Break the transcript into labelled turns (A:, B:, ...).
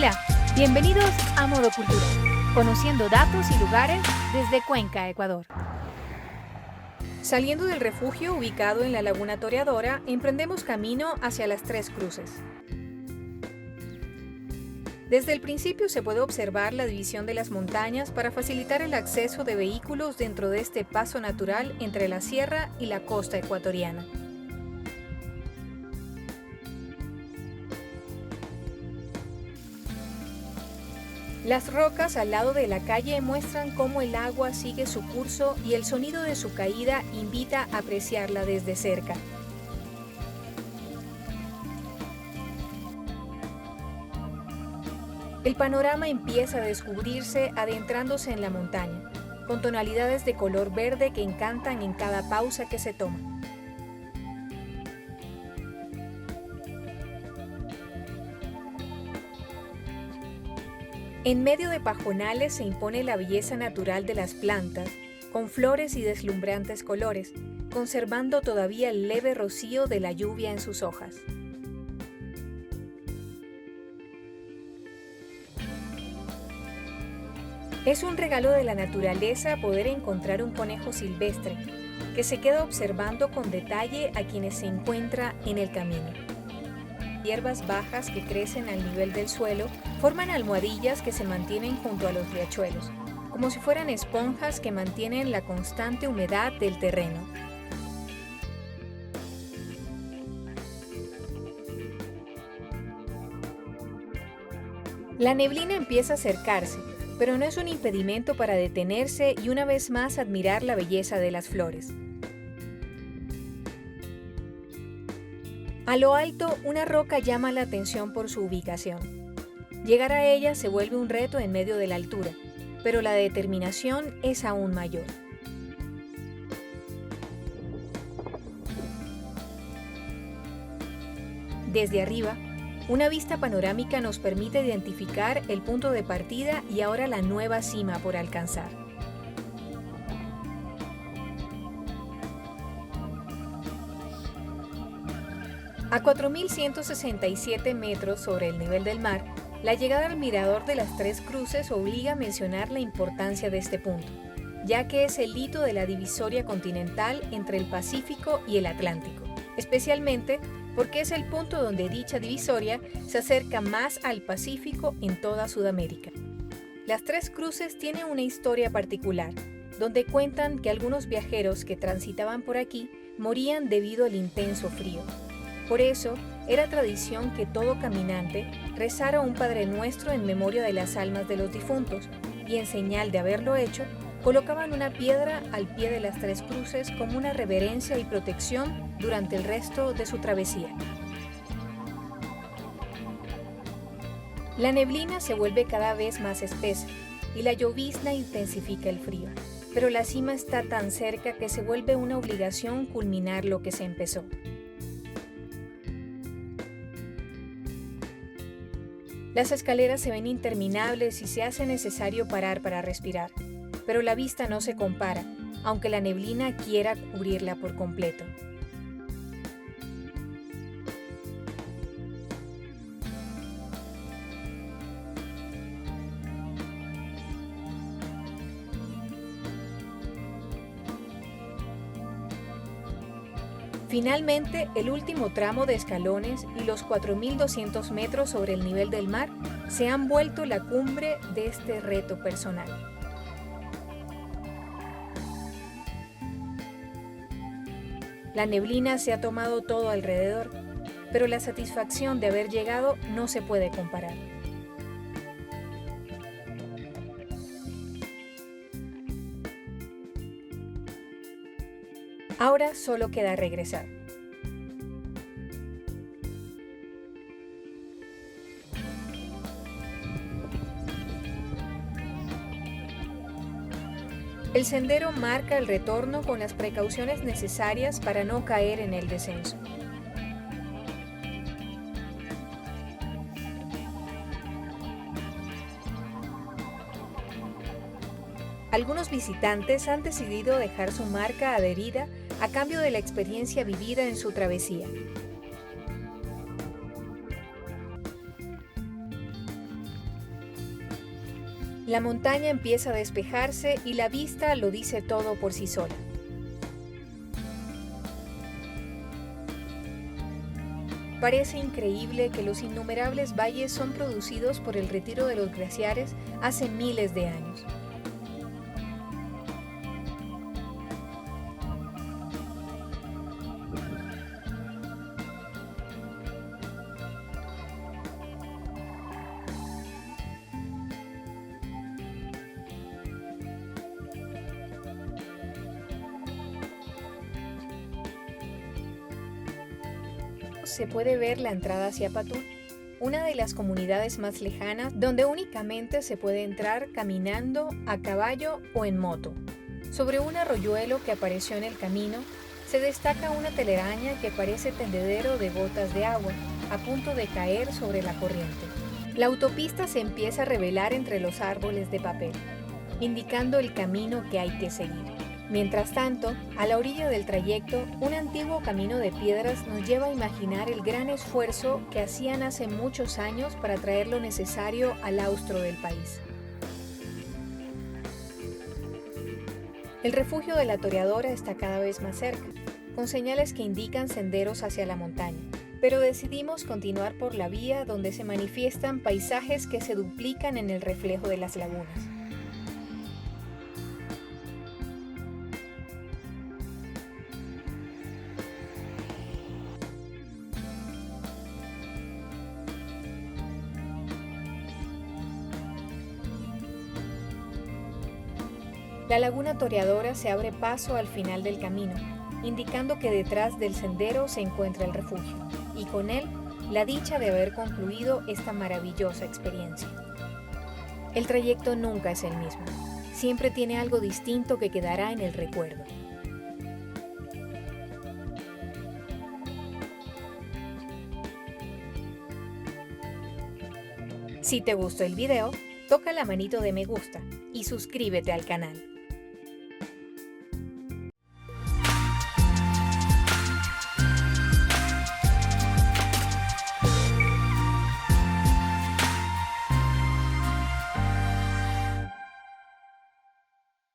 A: Hola, bienvenidos a Modo Cultura, conociendo datos y lugares desde Cuenca, Ecuador. Saliendo del refugio ubicado en la Laguna Toreadora, emprendemos camino hacia las Tres Cruces. Desde el principio se puede observar la división de las montañas para facilitar el acceso de vehículos dentro de este paso natural entre la sierra y la costa ecuatoriana. Las rocas al lado de la calle muestran cómo el agua sigue su curso y el sonido de su caída invita a apreciarla desde cerca. El panorama empieza a descubrirse adentrándose en la montaña, con tonalidades de color verde que encantan en cada pausa que se toma. En medio de pajonales se impone la belleza natural de las plantas, con flores y deslumbrantes colores, conservando todavía el leve rocío de la lluvia en sus hojas. Es un regalo de la naturaleza poder encontrar un conejo silvestre, que se queda observando con detalle a quienes se encuentra en el camino. Hierbas bajas que crecen al nivel del suelo forman almohadillas que se mantienen junto a los riachuelos, como si fueran esponjas que mantienen la constante humedad del terreno. La neblina empieza a acercarse, pero no es un impedimento para detenerse y una vez más admirar la belleza de las flores. A lo alto, una roca llama la atención por su ubicación. Llegar a ella se vuelve un reto en medio de la altura, pero la determinación es aún mayor. Desde arriba, una vista panorámica nos permite identificar el punto de partida y ahora la nueva cima por alcanzar. A 4.167 metros sobre el nivel del mar, la llegada al mirador de las Tres Cruces obliga a mencionar la importancia de este punto, ya que es el hito de la divisoria continental entre el Pacífico y el Atlántico, especialmente porque es el punto donde dicha divisoria se acerca más al Pacífico en toda Sudamérica. Las Tres Cruces tienen una historia particular, donde cuentan que algunos viajeros que transitaban por aquí morían debido al intenso frío. Por eso, era tradición que todo caminante rezara un Padre Nuestro en memoria de las almas de los difuntos y en señal de haberlo hecho, colocaban una piedra al pie de las Tres Cruces como una reverencia y protección durante el resto de su travesía. La neblina se vuelve cada vez más espesa y la llovizna intensifica el frío, pero la cima está tan cerca que se vuelve una obligación culminar lo que se empezó. Las escaleras se ven interminables y se hace necesario parar para respirar, pero la vista no se compara, aunque la neblina quiera cubrirla por completo. Finalmente, el último tramo de escalones y los 4.200 metros sobre el nivel del mar se han vuelto la cumbre de este reto personal. La neblina se ha tomado todo alrededor, pero la satisfacción de haber llegado no se puede comparar. Ahora solo queda regresar. El sendero marca el retorno con las precauciones necesarias para no caer en el descenso. Algunos visitantes han decidido dejar su marca adherida a cambio de la experiencia vivida en su travesía. La montaña empieza a despejarse y la vista lo dice todo por sí sola. Parece increíble que los innumerables valles son producidos por el retiro de los glaciares hace miles de años. Se puede ver la entrada hacia Patún, una de las comunidades más lejanas donde únicamente se puede entrar caminando, a caballo o en moto. Sobre un arroyuelo que apareció en el camino, se destaca una telaraña que parece tendedero de gotas de agua, a punto de caer sobre la corriente. La autopista se empieza a revelar entre los árboles de papel, indicando el camino que hay que seguir. Mientras tanto, a la orilla del trayecto, un antiguo camino de piedras nos lleva a imaginar el gran esfuerzo que hacían hace muchos años para traer lo necesario al austro del país. El refugio de la Toreadora está cada vez más cerca, con señales que indican senderos hacia la montaña, pero decidimos continuar por la vía donde se manifiestan paisajes que se duplican en el reflejo de las lagunas. La laguna Toreadora se abre paso al final del camino, indicando que detrás del sendero se encuentra el refugio, y con él la dicha de haber concluido esta maravillosa experiencia. El trayecto nunca es el mismo, siempre tiene algo distinto que quedará en el recuerdo. Si te gustó el video, toca la manito de me gusta y suscríbete al canal.